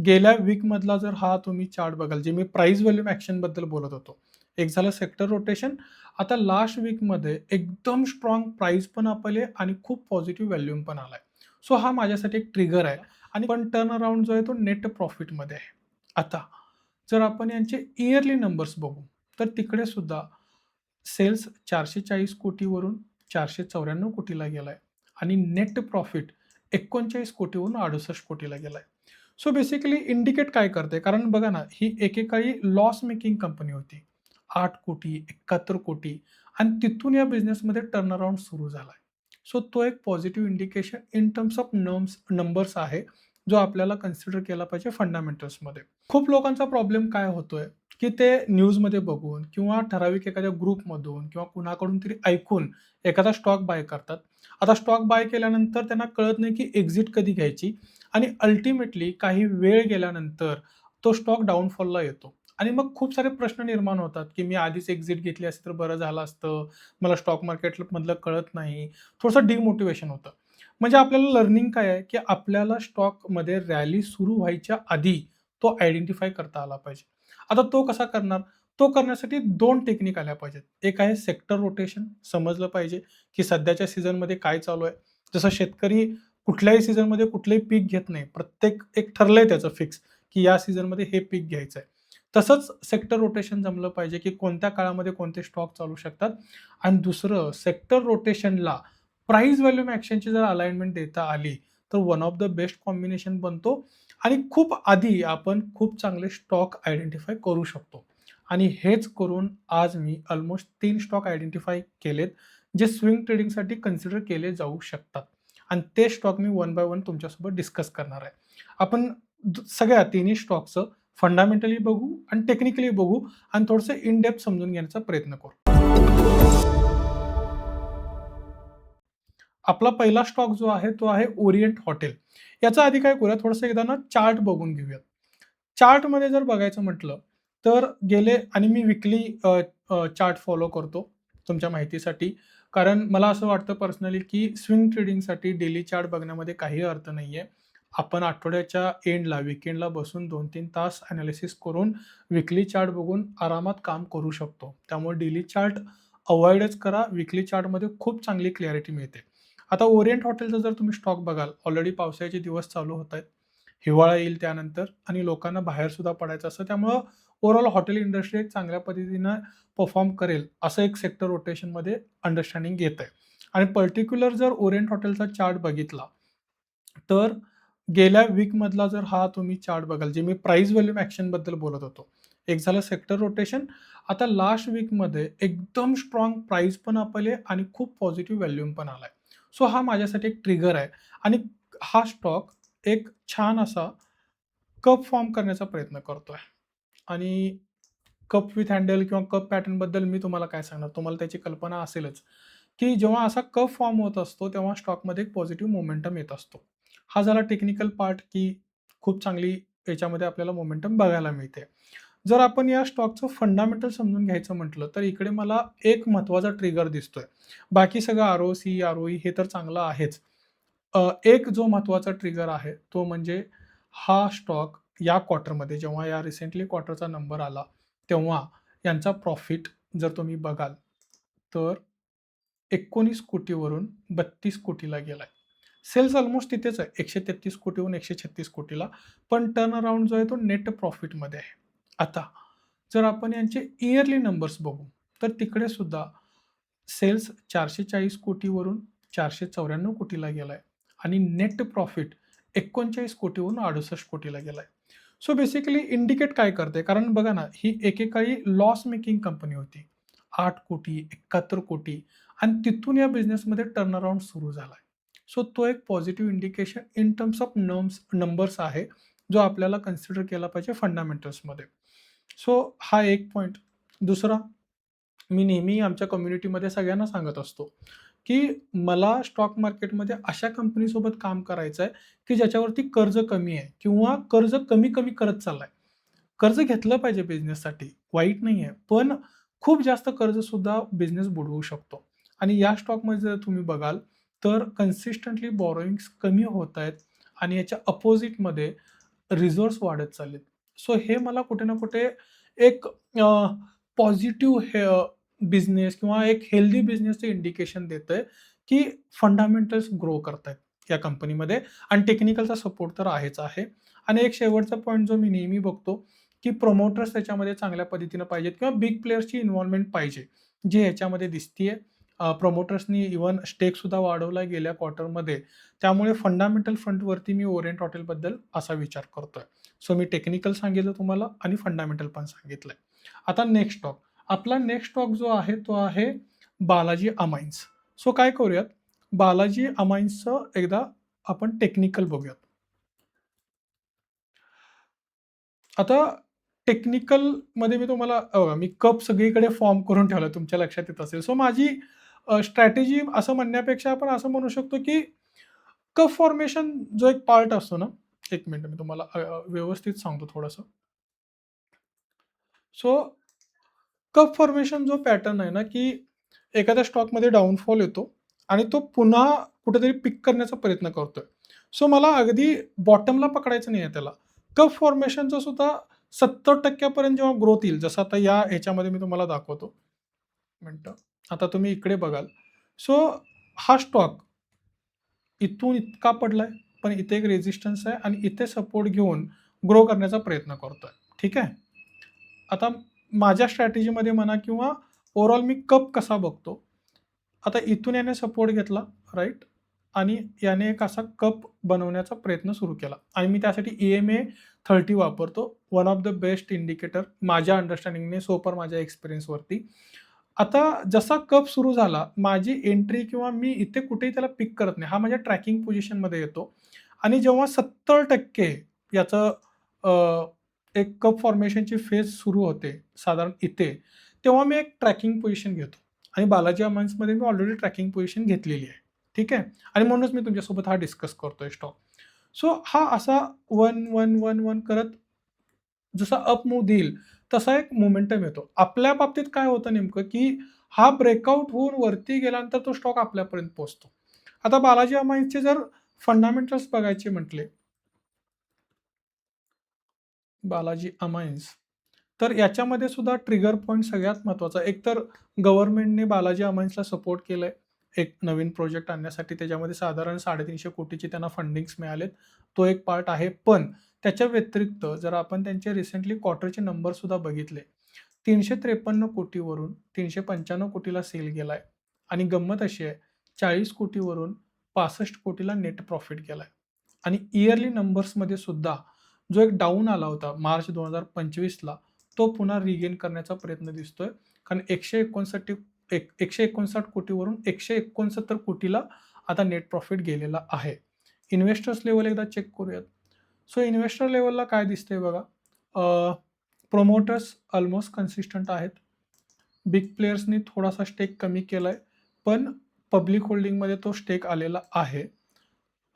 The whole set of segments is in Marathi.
गेल्या वीकमधला जर हा तुम्ही चार्ट बघाल, जे मी प्राइस व्हॉल्यूम ॲक्शनबद्दल बोलत होतो. एक झालं सेक्टर रोटेशन. आता लास्ट वीकमध्ये एकदम स्ट्राँग प्राइस पण अप आणि खूप पॉझिटिव्ह व्हॉल्यूम पण आलाय. सो हा माझ्यासाठी एक ट्रिगर आहे आणि पण टर्न अराउंड जो आहे तो नेट प्रॉफिटमध्ये आहे. आता जर आपण यांचे इयरली नंबर्स बघू, तर तिकडे सुद्धा सेल्स 440 कोटीवरून 494 कोटीला गेलाय आणि नेट प्रॉफिट 39 कोटीवरून 68 कोटीला गेलाय. सो बेसिकली इंडिकेट काय करते? कारण बघा ना, ही एकेकाळी लॉस मेकिंग कंपनी होती. 8 कोटी, 71 कोटी आणि तिथून या बिझनेसमध्ये टर्नअराउंड सुरू झालाय. सो तो एक positive indication in terms of numbers आहे, जो आपल्याला कन्सिडर केला पाहिजे फंडामेंटल्समध्ये. खूप लोकांचा प्रॉब्लेम काय होतोय, की ते न्यूजमध्ये बघून किंवा ठराविक एखाद्या ग्रुपमधून किंवा कुणाकडून तरी ऐकून एखादा स्टॉक बाय करतात. आता स्टॉक बाय केल्यानंतर त्यांना कळत नाही, की एक्झिट कधी घ्यायची आणि अल्टिमेटली काही वेळ गेल्यानंतर तो स्टॉक डाउनफॉलला येतो आणि मग खूप सारे प्रश्न निर्माण होतात, की मी आधीच एक्झिट घेतली असती तर बरं झालं असतं. मला स्टॉक मार्केटमधलं कळत नाही. थोडंसं डिमोटिव्हेशन होतं. म्हणजे आपल्याला लर्निंग काय आहे, की आपल्याला स्टॉकमध्ये रॅली सुरू व्हायच्या आधी तो आयडेंटिफाय करता आला पाहिजे. आता तो कसा करणार? तो करण्यासाठी 2 टेक्निक आल्या पाहिजेत. एक आहे सेक्टर रोटेशन समजलं पाहिजे, की सध्याच्या सीझनमध्ये काय चालू आहे. जसं शेतकरी कुठल्याही सीझनमध्ये कुठलंही पीक घेत नाही. प्रत्येक एक ठरलंय त्याचं फिक्स, की या सीझनमध्ये हे पीक घ्यायचं आहे. तसंच सेक्टर रोटेशन जमलं पाहिजे, की कोणत्या काळामध्ये कोणते स्टॉक चालू शकतात आणि दुसरं सेक्टर रोटेशनला प्राइस व्हॉल्यूम ॲक्शनची जर अलाइनमेंट देता आली, तर one of the best combination बनतो आणि खूप आधी आपण खूप चांगले स्टॉक आयडेंटिफाय करू शकतो. आणि हेच करून आज मी अल्मोस्ट 3 स्टॉक आयडेंटिफाय केलेत, जे स्विंग ट्रेडिंगसाठी कन्सिडर केले जाऊ शकतात. आणि ते stock me one by one तुमच्यासोबत डिस्कस करणार आहे. आपण सगळ्या तिन्ही स्टॉकचं फंडामेंटली बघू आणि टेक्निकली बघू आणि थोडंसं इन डेप्थ समजून घेण्याचा प्रयत्न करू. आपला पहिला स्टॉक जो आहे तो आहे ओरिएंट हॉटेल. याचा आधी काय करूया थोडंसं एकदा ना चार्ट बघून घेऊयात. चार्टमध्ये जर बघायचं म्हटलं, तर गेले आणि मी वीकली चार्ट फॉलो करतो तुमच्या माहितीसाठी. कारण मला असं वाटतं पर्सनली, की स्विंग ट्रेडिंगसाठी डेली चार्ट बघण्यामध्ये काही अर्थ नाहीये. आपण आठवड्याच्या एंडला, वीकेंडला बसून 2-3 तास एनालिसिस करून वीकली चार्ट बघून आरामात काम करू शकतो. त्यामुळे डेली चार्ट अव्हॉइडच करा. वीकली चार्टमध्ये खूप चांगली क्लॅरिटी मिळते. आता ओरिएंट हॉटेलचा जर तुम्ही स्टॉक बघाल, ऑलरेडी पावसाळ्याचे दिवस चालू होत आहेत. हिवाळा येईल त्यानंतर आणि लोकांना बाहेर सुद्धा पडायचं असतं. त्यामुळं ओव्हरऑल हॉटेल इंडस्ट्री एक चांगल्या पद्धतीनं परफॉर्म करेल, असं एक सेक्टर रोटेशनमध्ये अंडरस्टँडिंग येतंय. आणि पर्टिक्युलर जर ओरिएंट हॉटेलचा चार्ट बघितला, तर गेल्या वीकमधला जर हा तुम्ही चार्ट बघाल, जे मी प्राइस व्हॉल्यूम ॲक्शनबद्दल बोलत होतो. एक झालं सेक्टर रोटेशन. आता लास्ट वीकमध्ये एकदम स्ट्राँग प्राइस पण अप आणि खूप पॉझिटिव्ह व्हॉल्यूम पण आलाय. सो हा माझ्यासाठी एक ट्रिगर आहे आणि हा स्टॉक एक छान असा कप फॉर्म करण्याचा प्रयत्न करतोय आणि कप विथ हँडल किंवा कप पॅटर्नबद्दल मी तुम्हाला काय सांगणार, तुम्हाला त्याची कल्पना असेलच, की जेव्हा असा कप फॉर्म होत असतो, तेव्हा स्टॉकमध्ये एक पॉझिटिव्ह मोमेंटम येत असतो. हा झाला टेक्निकल पार्ट, की खूप चांगली याच्यामध्ये आपल्याला मोमेंटम बघायला मिळते. जर आपण या स्टॉकचं फंडामेंटल समजून घ्यायचं म्हटलं, तर इकडे मला एक महत्त्वाचा ट्रिगर दिसतोय. बाकी सगळं आर-ओ-सी, आर-ओ-ई हे तर चांगलं आहेच. एक जो महत्त्वाचा ट्रिगर आहे, तो म्हणजे हा स्टॉक या क्वार्टरमध्ये जेव्हा या रिसेंटली क्वार्टरचा नंबर आला, तेव्हा यांचा प्रॉफिट जर तुम्ही बघाल, तर 19 कोटीवरून 32 कोटीला गेलाय. सेल्स ऑलमोस्ट तिथेच आहे. 133 कोटीहून 136 कोटीला. पण टर्न अराउंड जो आहे तो नेट प्रॉफिटमध्ये आहे. आता जर आपण यांचे इयरली नंबर्स बघू, तर तिकडे सुद्धा सेल्स 440 कोटीवरून 494 कोटीला गेलाय आणि नेट प्रॉफिट 39 कोटीवरून 68 कोटीला गेलाय. सो बेसिकली इंडिकेट काय करते? कारण बघा ना, ही एकेकाळी लॉस मेकिंग कंपनी होती. 8 कोटी, 71 कोटी आणि तिथून या बिझनेसमध्ये टर्नअराउंड सुरू झालाय. सो तो एक positive indication in terms of numbers आहे, जो आपल्याला कन्सिडर केला पाहिजे फंडामेंटल्समध्ये. सो हा एक पॉइंट. दुसरा, मी नेहमी आमच्या कम्युनिटीमध्ये सगळ्यांना सांगत असतो, की मला स्टॉक मार्केटमध्ये अशा कंपनीसोबत काम करायचं आहे, की ज्याच्यावरती कर्ज कमी आहे किंवा कर्ज कमी-कमी करत चाललाय. कर्ज घेतलं पाहिजे बिझनेससाठी, वाईट नाहीये. पण खूप जास्त कर्जसुद्धा बिझनेस बुडवू शकतो. आणि या स्टॉकमध्ये जर तुम्ही बघाल, तर कन्सिस्टंटली बॉरोइंग्स कमी होत आहेत आणि याच्या अपोझिटमध्ये रिझोर्स वाढत चाललेत. सो हे मला कुठे ना कुठे एक पॉझिटिव्ह बिझनेस किंवा एक हेल्दी बिझनेसचं इंडिकेशन देतंय, की फंडामेंटल्स ग्रो करतायत या कंपनीमध्ये आणि टेक्निकलचा सपोर्ट तर आहेच आहे. आणि एक शेवटचा पॉइंट जो मी नेहमी बघतो, की प्रमोटर्स त्याच्यामध्ये चांगल्या पद्धतीनं पाहिजेत किंवा बिग प्लेयर्सची इन्व्हॉल्वमेंट पाहिजे, जी ह्याच्यामध्ये दिसतीये. प्रमोटर्सनी इव्हन स्टेकसुद्धा वाढवला गेल्या क्वार्टरमध्ये. त्यामुळे फंडामेंटल फ्रंटवरती मी ओरिएंट हॉटेलबद्दल असा विचार करतोय. सो मी टेक्निकल सांगितलं तुम्हाला आणि फंडामेंटल पण सांगितलंय. आता नेक्स्ट स्टॉक. आपला नेक्स्ट स्टॉक जो आहे तो आहे बालाजी अमाईन्स. सो काय करूयात, बालाजी अमाईन्सचं एकदा आपण टेक्निकल बघूयात. आता टेक्निकलमध्ये मी तुम्हाला मी कप सगळीकडे फॉर्म करून ठेवला तुमच्या लक्षात येत असेल. सो माझी स्ट्रॅटेजी असं म्हणण्यापेक्षा आपण असं म्हणू शकतो, की कप फॉर्मेशन जो एक पार्ट असतो ना, 1 मिनिट मी तुम्हाला व्यवस्थित सांगतो थोडंसं. सो कप फॉर्मेशन जो पॅटर्न आहे ना, की एखाद्या स्टॉकमध्ये डाउनफॉल येतो आणि तो पुन्हा कुठेतरी पिक करण्याचा प्रयत्न करतोय. सो मला अगदी बॉटमला पकडायचं नाहीये त्याला. कप फॉर्मेशनचं सुद्धा 70% पर्यंत जेव्हा ग्रोथ येईल, जसं आता या ह्याच्यामध्ये मी तुम्हाला दाखवतो. मिनिटं. आता तुम्ही इकडे बघाल. सो हा स्टॉक इथून इतका पडलाय, पण इथे एक रेझिस्टन्स आहे आणि इथे सपोर्ट घेऊन ग्रो करण्याचा प्रयत्न करतोय. ठीक आहे. आता माझ्या स्ट्रॅटेजीमध्ये म्हणा किंवा ओव्हरऑल मी कप कसा बघतो. आता इथून याने सपोर्ट घेतला, राइट? आणि याने एक असा कप बनवण्याचा प्रयत्न सुरू केला आणि मी त्यासाठी EMA 30 वापरतो. One of the best indicator माझ्या अंडरस्टँडिंगने सो फार माझ्या एक्सपिरियन्सवरती. आता जसा कप सुरू झाला, माझी एंट्री किंवा मी इथे कुठेही त्याला पिक करत नाही. हा माझ्या ट्रॅकिंग पोझिशनमध्ये येतो आणि जेव्हा 70% याचं एक कप फॉर्मेशनची फेज सुरू होते, साधारण इथे, तेव्हा मी एक ट्रॅकिंग पोझिशन घेतो आणि बालाजी अमाईन्समध्ये मी ऑलरेडी ट्रॅकिंग पोझिशन घेतलेली आहे. ठीक आहे. आणि म्हणूनच मी तुमच्यासोबत हा डिस्कस करतोय स्टॉक. सो हा असा 1-1-1-1 करत जसा अप मूव्ह देईल, तसा एक मोमेंटम येतो. आपल्या बाबतीत काय होतं नेमकं, की हा ब्रेकआउट होऊन वरती गेल्यानंतर तो स्टॉक आपल्यापर्यंत पोहोचतो. आता बालाजी अमाईन्सचे जर फंडामेंटल्स बघायचे म्हटले, बालाजी अमाईन्स, तर याच्यामध्ये सुद्धा ट्रिगर पॉइंट सगळ्यात महत्त्वाचा. एकतर गव्हर्नमेंटने बालाजी अमाईन्सला सपोर्ट केलंय, एक नवीन प्रोजेक्ट आणण्यासाठी. त्याच्यामध्ये साधारण 350 कोटीची त्यांना फंडिंग्स मिळालेत. तो एक पार्ट आहे. पण त्याच्या व्यतिरिक्त जर आपण त्यांचे रिसेंटली क्वार्टरचे नंबरसुद्धा बघितले, 353 कोटीवरून 395 कोटीला सेल गेलाय आणि गंमत अशी आहे, 40 कोटीवरून 65 कोटीला नेट प्रॉफिट गेलाय. आणि इयरली नंबर्समध्ये सुद्धा जो एक डाऊन आला होता मार्च 2025ला, तो पुन्हा रिगेन करण्याचा प्रयत्न दिसतोय. कारण 159 कोटीवरून 169 कोटीला आता नेट प्रॉफिट गेलेला आहे. इन्व्हेस्टर्स लेव्हल एकदा चेक करूयात. सो इन्व्हेस्टर लेव्हलला काय दिसतंय बघा. प्रोमोटर्स ऑलमोस्ट कन्सिस्टंट आहेत. बिग प्लेयर्सनी थोडासा स्टेक कमी केलाय, पण पब्लिक होल्डिंगमध्ये तो स्टेक आलेला आहे.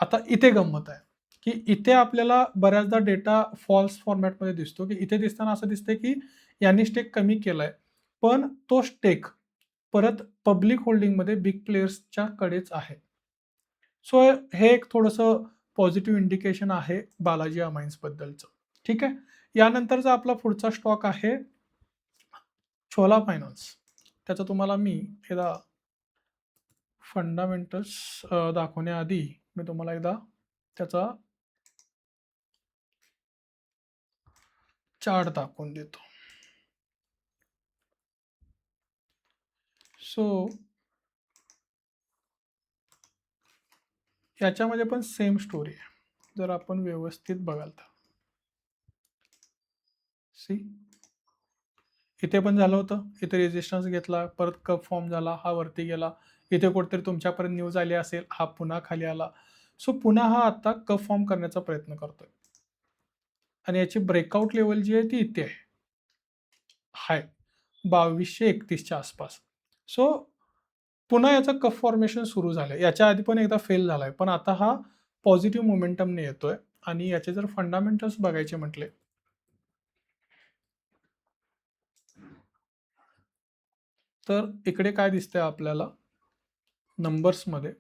आता इथे गंमत आहे, की इथे आपल्याला बऱ्याचदा डेटा फॉल्स फॉर्मॅटमध्ये दिसतो, की इथे दिसताना असं दिसतंय, की यांनी स्टेक कमी केलाय, पण तो स्टेक परत पब्लिक होल्डिंगमध्ये बिग प्लेयर्सच्या कडेच आहे. सो हे एक थोडंसं पॉझिटिव्ह इंडिकेशन आहे बालाजी अमाईन्सबद्दलचं. ठीक आहे. यानंतरचा आपला पुढचा स्टॉक आहे छोला फायनान्स. त्याचं तुम्हाला मी एकदा फंडामेंटल्स दाखवण्याआधी मी तुम्हाला एकदा त्याचा चार्ट दाखवून देतो. सो याच्यामध्ये पण सेम स्टोरी आहे. जर आपण व्यवस्थित बघाल तर. सी इथे पण झालं होतं. इथे रेझिस्टन्स घेतला, परत कप फॉर्म झाला, हा वरती गेला. इथे कुठेतरी तुमच्यापर्यंत न्यूज आली असेल, हा पुन्हा खाली आला. सो पुन्हा हा आता कप फॉर्म करण्याचा प्रयत्न करतोय आणि याची ब्रेकआउट लेवल जी आहे ती इथे आहे. हाय 2231च्या आसपास. सो पुन्हा याचं कप फॉर्मेशन सुरू झालंय. याच्या आधी पण एकदा फेल झालाय. पण आता हा पॉझिटिव्ह मोमेंटमने येतोय आणि याचे जर फंडामेंटल्स बघायचे म्हटले, तर इकडे काय दिसतंय आपल्याला नंबर्समध्ये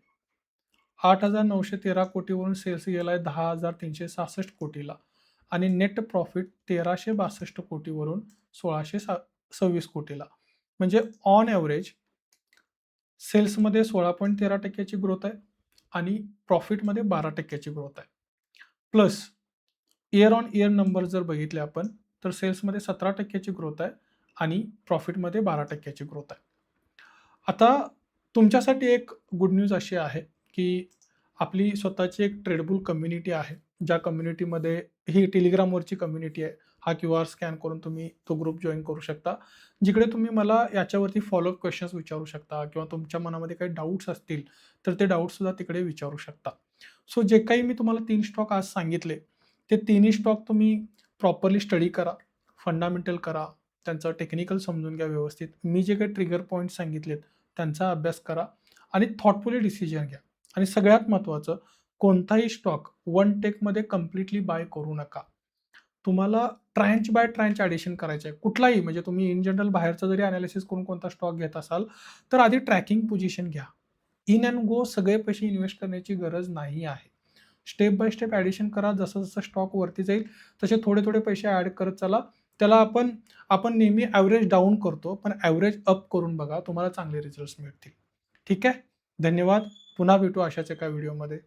8,913 कोटीवरून सेल्स गेलाय 10,366 कोटीला आणि नेट प्रॉफिट 1362 कोटीवरून 1626 कोटीला. म्हणजे ऑन एव्हरेज सेल्समध्ये 16.13% ची ग्रोथ आहे आणि प्रॉफिटमध्ये 12% ची ग्रोथ आहे. Plus year on year number जर बघितले आपण, तर सेल्समध्ये 17%ची ग्रोथ आहे आणि प्रॉफिटमध्ये 12%ची ग्रोथ आहे. आता तुमच्यासाठी एक गुड न्यूज अशी आहे, की आपली स्वतःची एक ट्रेडेबल कम्युनिटी आहे. ज्या कम्युनिटीमध्ये ही टेलिग्रामवरची कम्युनिटी आहे. हा क्यूआर स्कॅन करून तुम्ही तो ग्रुप जॉइन करू शकता. जिकडे तुम्ही मला याच्यावरती फॉलोअप क्वेशन्स विचारू शकता किंवा तुमच्या मनामध्ये काही डाउट्स असतील, तर ते डाउट्ससुद्धा तिकडे विचारू शकता. सो जे काही मी तुम्हाला 3 स्टॉक आज सांगितले, ते तिन्ही स्टॉक तुम्ही प्रॉपरली स्टडी करा, फंडामेंटल करा, त्यांचं टेक्निकल समजून घ्या व्यवस्थित. मी जे काही ट्रिगर पॉइंट्स सांगितलेत, त्यांचा अभ्यास करा आणि थॉटफुली डिसिजन घ्या. आणि सगळ्यात महत्त्वाचं, कोणताही स्टॉक वन टेकमध्ये कंप्लीटली बाय करू नका. तुम्हाला ट्रांच बाय ट्रांच ॲडिशन करायचं आहे. कुठलाही म्हणजे तुम्ही इन जनरल बाहेरचा जरी एनालिसिस करून कोणता स्टॉक घेत असाल, तर आधी ट्रॅकिंग पोझिशन घ्या. इन अँड गो सगळे पैसे इन्व्हेस्ट करण्याची गरज नाही आहे. स्टेप बाय स्टेप ॲडिशन करा. जसं-जसं स्टॉक वरती जाईल, तसे थोडे-थोडे पैसे ॲड करत चला. त्याला आपण आपण नेहमी ॲव्हरेज डाउन करतो, पण ॲव्हरेज अप करून बघा. तुम्हाला चांगले रिझल्ट्स मिळतील. ठीक आहे? धन्यवाद. पुन्हा भेटू अशाच एका व्हिडिओमध्ये.